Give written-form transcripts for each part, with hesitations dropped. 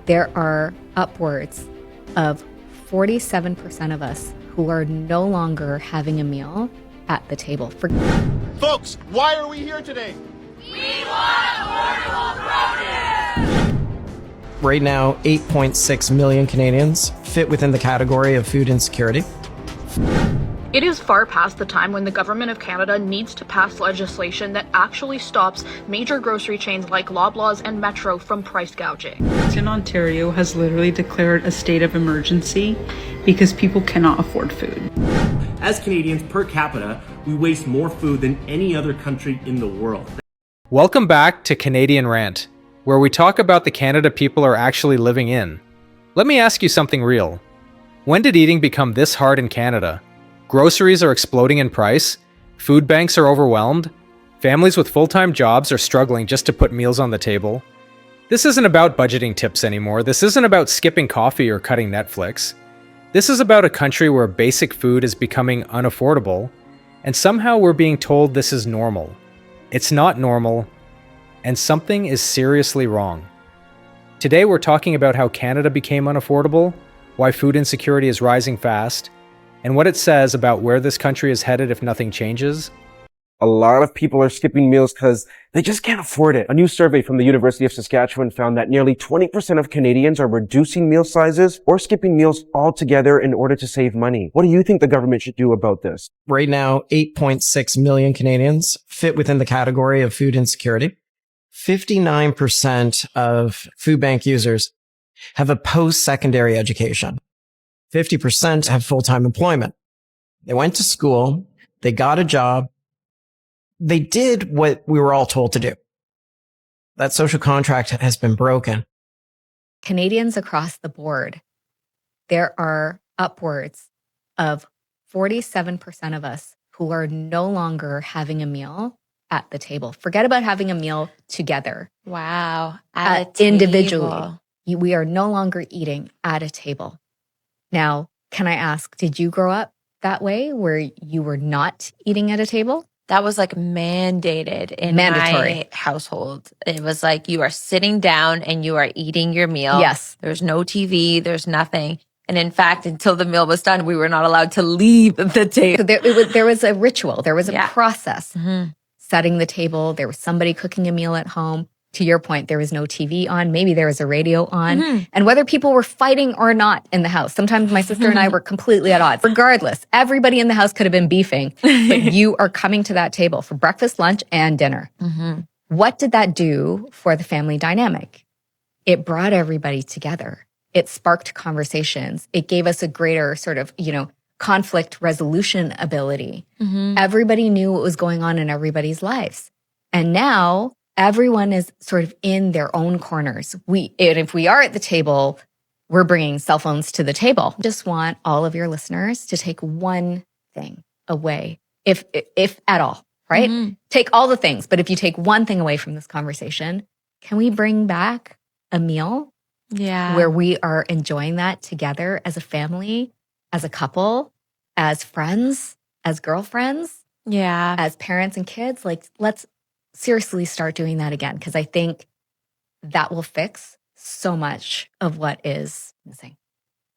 There are upwards of 47% of us who are no longer having a meal at the table. Folks, why are we here today? We want affordable produce! Right now, 8.6 million Canadians fit within the category of food insecurity. It is far past the time when the Government of Canada needs to pass legislation that actually stops major grocery chains like Loblaws and Metro from price gouging. In Ontario has literally declared a state of emergency because people cannot afford food. As Canadians per capita, we waste more food than any other country in the world. Welcome back to Canadian Rant, where we talk about the Canada people are actually living in. Let me ask you something real. When did eating become this hard in Canada? Groceries are exploding in price, food banks are overwhelmed, families with full-time jobs are struggling just to put meals on the table. This isn't about budgeting tips anymore. This isn't about skipping coffee or cutting Netflix. This is about a country where basic food is becoming unaffordable, and somehow we're being told this is normal. It's not normal, and something is seriously wrong. Today we're talking about how Canada became unaffordable, why food insecurity is rising fast, and what it says about where this country is headed if nothing changes. A lot of people are skipping meals because they just can't afford it. A new survey from the University of Saskatchewan found that nearly 20% of Canadians are reducing meal sizes or skipping meals altogether in order to save money. What do you think the government should do about this? Right now, 8.6 million Canadians fit within the category of food insecurity. 59% of food bank users have a post-secondary education. 50% have full-time employment. They went to school. They got a job. They did what we were all told to do. That social contract has been broken. Canadians across the board, there are upwards of 47% of us who are no longer having a meal at the table. Forget about having a meal together. Wow. At a table. Individually. We are no longer eating at a table. Now, can I ask, did you grow up that way where you were not eating at a table? That was like mandated in Mandatory. my household. It was like you are sitting down and you are eating your meal. Yes. There's no TV. There's nothing. And in fact, until the meal was done, we were not allowed to leave the table. So there was a ritual. There was a process. Mm-hmm. Setting the table. There was somebody cooking a meal at home. To your point, there was no TV on. Maybe there was a radio on. Mm-hmm. And whether people were fighting or not in the house, sometimes my sister and I were completely at odds. Regardless, everybody in the house could have been beefing, but you are coming to that table for breakfast, lunch, and dinner. Mm-hmm. What did that do for the family dynamic? It brought everybody together. It sparked conversations. It gave us a greater sort of, conflict resolution ability. Mm-hmm. Everybody knew what was going on in everybody's lives. And now everyone is sort of in their own corners. If we are at the table, we're bringing cell phones to the table. Just want all of your listeners to take one thing away, if at all, right? Mm-hmm. Take all the things, but if you take one thing away from this conversation, can we bring back a meal? Yeah. Where we are enjoying that together as a family, as a couple, as friends, as girlfriends, as parents and kids. Like, let's seriously start doing that again, because I think that will fix so much of what is missing.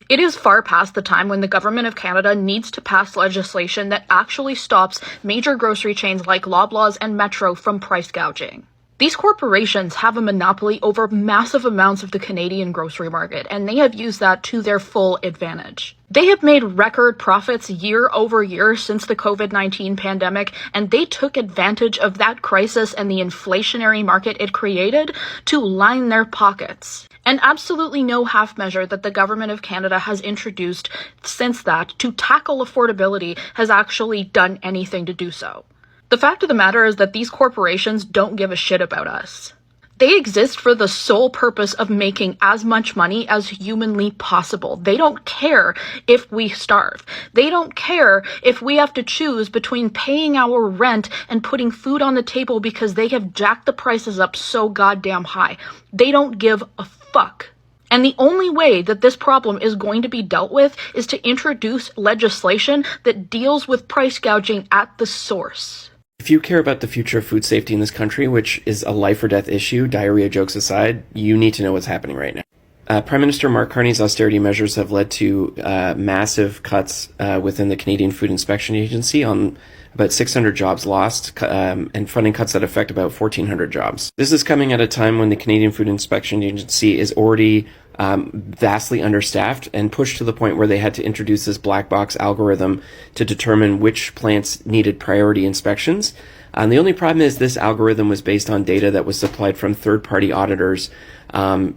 It is far past the time when the Government of Canada needs to pass legislation that actually stops major grocery chains like Loblaws and Metro from price gouging. These corporations have a monopoly over massive amounts of the Canadian grocery market, and they have used that to their full advantage. They have made record profits year over year since the COVID-19 pandemic, and they took advantage of that crisis and the inflationary market it created to line their pockets. And absolutely no half measure that the Government of Canada has introduced since that to tackle affordability has actually done anything to do so. The fact of the matter is that these corporations don't give a shit about us. They exist for the sole purpose of making as much money as humanly possible. They don't care if we starve. They don't care if we have to choose between paying our rent and putting food on the table because they have jacked the prices up so goddamn high. They don't give a fuck. And the only way that this problem is going to be dealt with is to introduce legislation that deals with price gouging at the source. If you care about the future of food safety in this country, which is a life or death issue, diarrhea jokes aside, you need to know what's happening right now. Prime Minister Mark Carney's austerity measures have led to massive cuts within the Canadian Food Inspection Agency on about 600 jobs lost and funding cuts that affect about 1,400 jobs. This is coming at a time when the Canadian Food Inspection Agency is already vastly understaffed and pushed to the point where they had to introduce this black box algorithm to determine which plants needed priority inspections. And the only problem is this algorithm was based on data that was supplied from third-party auditors,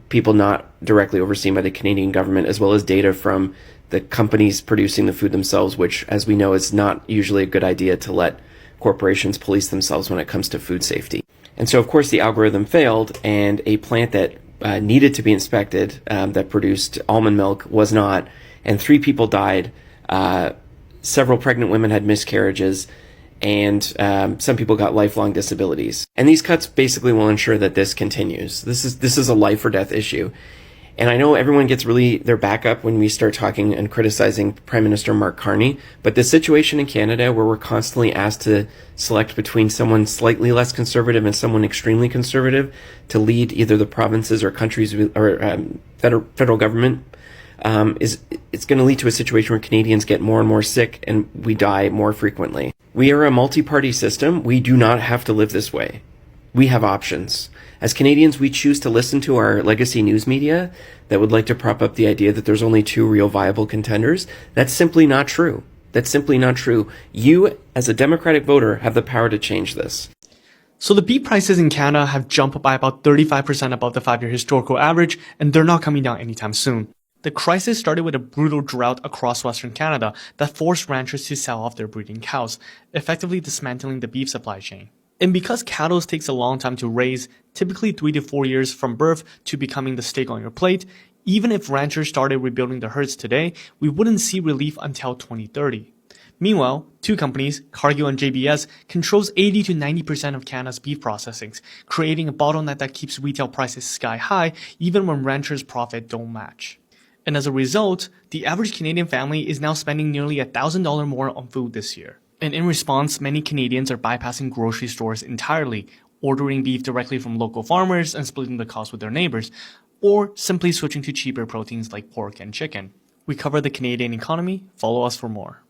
people not directly overseen by the Canadian government, as well as data from the companies producing the food themselves, which, as we know, is not usually a good idea to let corporations police themselves when it comes to food safety. And so, of course, the algorithm failed, and a plant that needed to be inspected that produced almond milk was not, and 3 people died. Several pregnant women had miscarriages, and some people got lifelong disabilities. And these cuts basically will ensure that this continues. This is a life or death issue. And I know everyone gets really their back up when we start talking and criticizing Prime Minister Mark Carney, but the situation in Canada where we're constantly asked to select between someone slightly less conservative and someone extremely conservative to lead either the provinces or countries or federal government, it's going to lead to a situation where Canadians get more and more sick and we die more frequently. We are a multi-party system. We do not have to live this way. We have options. As Canadians, we choose to listen to our legacy news media that would like to prop up the idea that there's only 2 real viable contenders. That's simply not true. That's simply not true. You, as a Democratic voter, have the power to change this. So the beef prices in Canada have jumped by about 35% above the 5-year historical average, and they're not coming down anytime soon. The crisis started with a brutal drought across Western Canada that forced ranchers to sell off their breeding cows, effectively dismantling the beef supply chain. And because cattle takes a long time to raise, typically 3 to 4 years from birth to becoming the steak on your plate, even if ranchers started rebuilding their herds today, we wouldn't see relief until 2030. Meanwhile, 2 companies, Cargill and JBS, controls 80 to 90% of Canada's beef processing, creating a bottleneck that keeps retail prices sky high even when ranchers' profit don't match. And as a result, the average Canadian family is now spending nearly $1,000 more on food this year. And in response, many Canadians are bypassing grocery stores entirely, ordering beef directly from local farmers and splitting the cost with their neighbors, or simply switching to cheaper proteins like pork and chicken. We cover the Canadian economy. Follow us for more.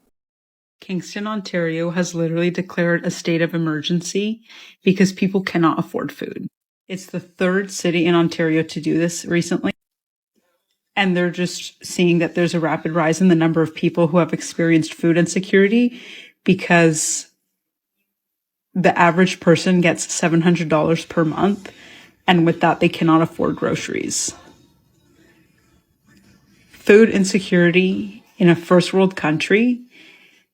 Kingston, Ontario has literally declared a state of emergency because people cannot afford food. It's the 3rd city in Ontario to do this recently. And they're just seeing that there's a rapid rise in the number of people who have experienced food insecurity because the average person gets $700 per month. And with that, they cannot afford groceries. Food insecurity in a first world country,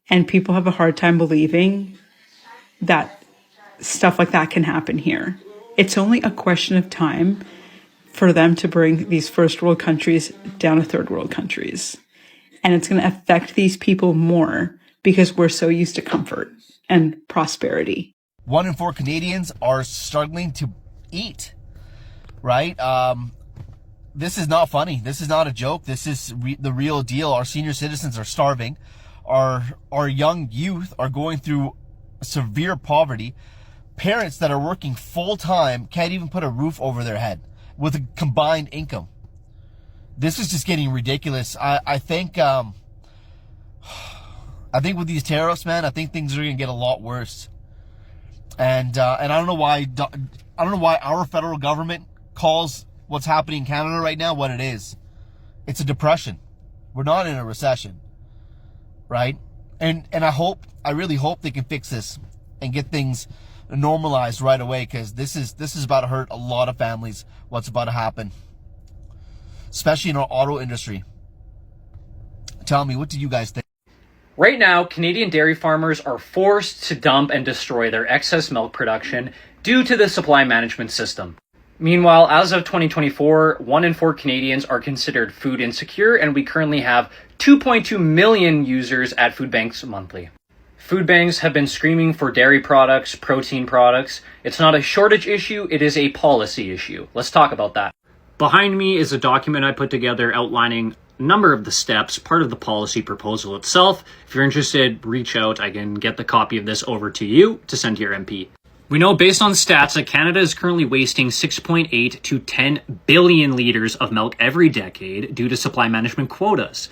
and people have a hard time believing that stuff like that can happen here. It's only a question of time for them to bring these first world countries down to third world countries. And it's going to affect these people more because we're so used to comfort and prosperity. 1 in 4 Canadians are struggling to eat, right? This is not funny. This is not a joke. This is the real deal. Our senior citizens are starving. Our young youth are going through severe poverty. Parents that are working full time can't even put a roof over their head with a combined income. This is just getting ridiculous. I think with these tariffs, man, I think things are going to get a lot worse. And I don't know why our federal government calls what's happening in Canada right now what it is. It's a depression. We're not in a recession, right? And I really hope they can fix this and get things normalized right away, because this is about to hurt a lot of families. What's about to happen, especially in our auto industry. Tell me, what do you guys think? Right now, Canadian dairy farmers are forced to dump and destroy their excess milk production due to the supply management system. Meanwhile, as of 2024, 1 in 4 Canadians are considered food insecure, and we currently have 2.2 million users at food banks monthly. Food banks have been screaming for dairy products, protein products. It's not a shortage issue, it is a policy issue. Let's talk about that. Behind me is a document I put together outlining a number of the steps, part of the policy proposal itself. If you're interested, reach out. I can get the copy of this over to you to send to your MP. We know based on stats that Canada is currently wasting 6.8 to 10 billion liters of milk every decade due to supply management quotas.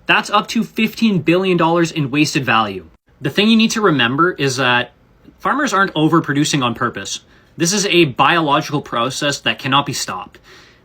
That's up to $15 billion in wasted value. The thing you need to remember is that farmers aren't overproducing on purpose. This is a biological process that cannot be stopped.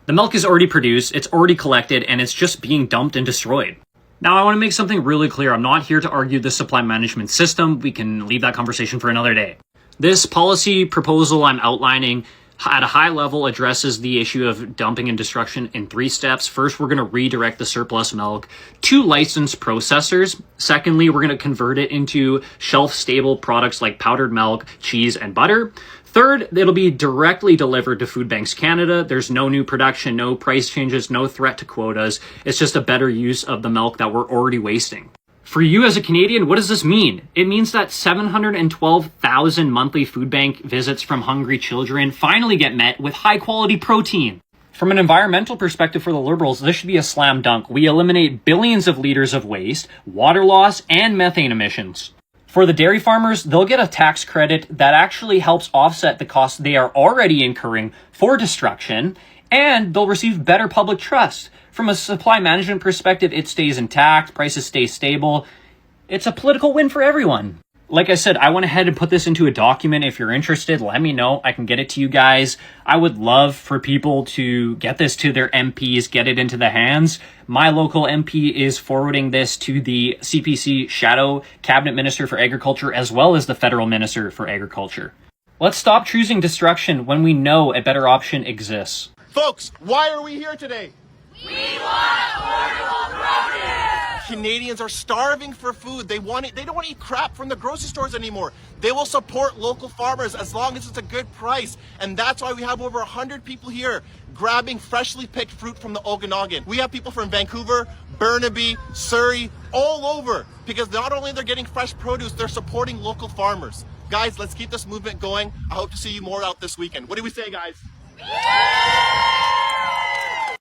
The milk is already produced, it's already collected, and it's just being dumped and destroyed. Now, I want to make something really clear. I'm not here to argue the supply management system. We can leave that conversation for another day. This policy proposal I'm outlining at a high level addresses the issue of dumping and destruction in 3 steps. First, we're going to redirect the surplus milk to licensed processors. Secondly, we're going to convert it into shelf-stable products like powdered milk, cheese, and butter. Third, it'll be directly delivered to Food Banks Canada. There's no new production, no price changes, no threat to quotas. It's just a better use of the milk that we're already wasting. For you as a Canadian, what does this mean? It means that 712,000 monthly food bank visits from hungry children finally get met with high-quality protein. From an environmental perspective for the Liberals, this should be a slam dunk. We eliminate billions of liters of waste, water loss, and methane emissions. For the dairy farmers, they'll get a tax credit that actually helps offset the costs they are already incurring for destruction, and they'll receive better public trust. From a supply management perspective, it stays intact, prices stay stable. It's a political win for everyone. Like I said, I went ahead and put this into a document. If you're interested, let me know. I can get it to you guys. I would love for people to get this to their MPs, get it into the hands. My local MP is forwarding this to the CPC Shadow Cabinet Minister for Agriculture, as well as the Federal Minister for Agriculture. Let's stop choosing destruction when we know a better option exists. Folks, why are we here today? We want affordable produce! Canadians are starving for food. They don't want to eat crap from the grocery stores anymore. They will support local farmers as long as it's a good price. And that's why we have over 100 people here grabbing freshly picked fruit from the Okanagan. We have people from Vancouver, Burnaby, Surrey, all over, because not only they're getting fresh produce, they're supporting local farmers. Guys, let's keep this movement going. I hope to see you more out this weekend. What do we say, guys?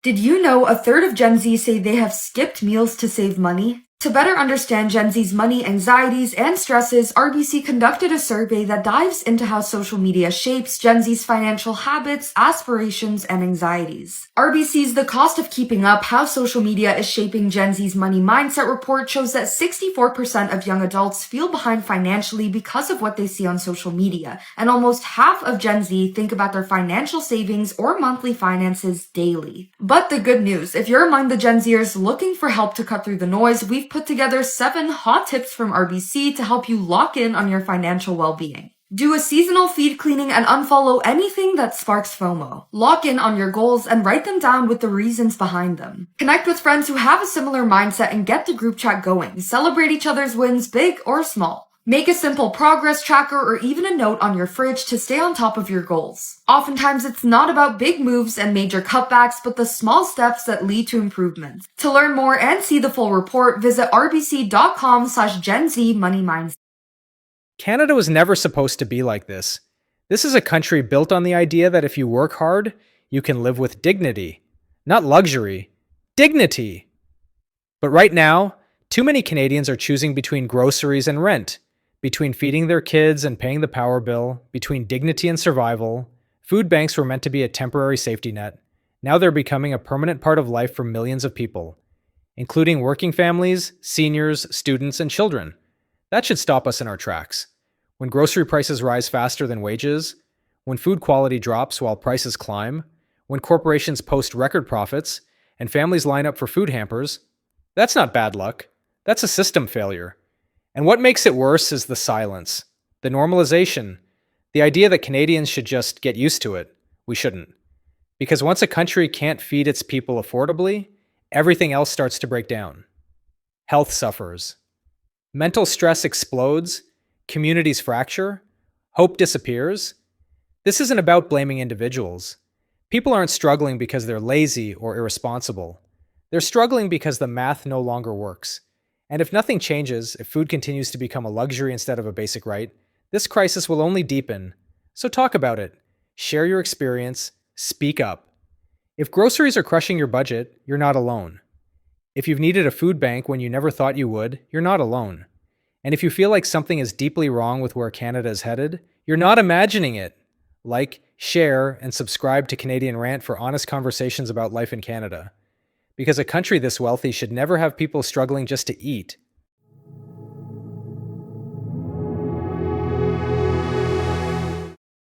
Did you know a third of Gen Z say they have skipped meals to save money? To better understand Gen Z's money anxieties and stresses, RBC conducted a survey that dives into how social media shapes Gen Z's financial habits, aspirations, and anxieties. RBC's The Cost of Keeping Up: How Social Media is Shaping Gen Z's Money Mindset report shows that 64% of young adults feel behind financially because of what they see on social media, and almost half of Gen Z think about their financial savings or monthly finances daily. But the good news, if you're among the Gen Zers looking for help to cut through the noise, we've put together 7 hot tips from RBC to help you lock in on your financial well-being. Do a seasonal feed cleaning and unfollow anything that sparks FOMO. Lock in on your goals and write them down with the reasons behind them. Connect with friends who have a similar mindset and get the group chat going. Celebrate each other's wins, big or small. Make a simple progress tracker or even a note on your fridge to stay on top of your goals. Oftentimes, it's not about big moves and major cutbacks, but the small steps that lead to improvement. To learn more and see the full report, visit rbc.com/Gen Z Money Mindset. Canada was never supposed to be like this. This is a country built on the idea that if you work hard, you can live with dignity. Not luxury. Dignity! But right now, too many Canadians are choosing between groceries and rent, between feeding their kids and paying the power bill, between dignity and survival. Food banks were meant to be a temporary safety net. Now they're becoming a permanent part of life for millions of people, including working families, seniors, students, and children. That should stop us in our tracks. When grocery prices rise faster than wages, when food quality drops while prices climb, when corporations post record profits, and families line up for food hampers, that's not bad luck. That's a system failure. And what makes it worse is the silence, the normalization, the idea that Canadians should just get used to it. We shouldn't. Because once a country can't feed its people affordably, everything else starts to break down. Health suffers. Mental stress explodes, communities fracture, hope disappears. This isn't about blaming individuals. People aren't struggling because they're lazy or irresponsible. They're struggling because the math no longer works. And if nothing changes, if food continues to become a luxury instead of a basic right, this crisis will only deepen. So talk about it. Share your experience. Speak up. If groceries are crushing your budget, you're not alone. If you've needed a food bank when you never thought you would, you're not alone. And if you feel like something is deeply wrong with where Canada is headed, You're not imagining it. Like, share, and subscribe to Canadian Rant for honest conversations about life in Canada. Because a country this wealthy should never have people struggling just to eat.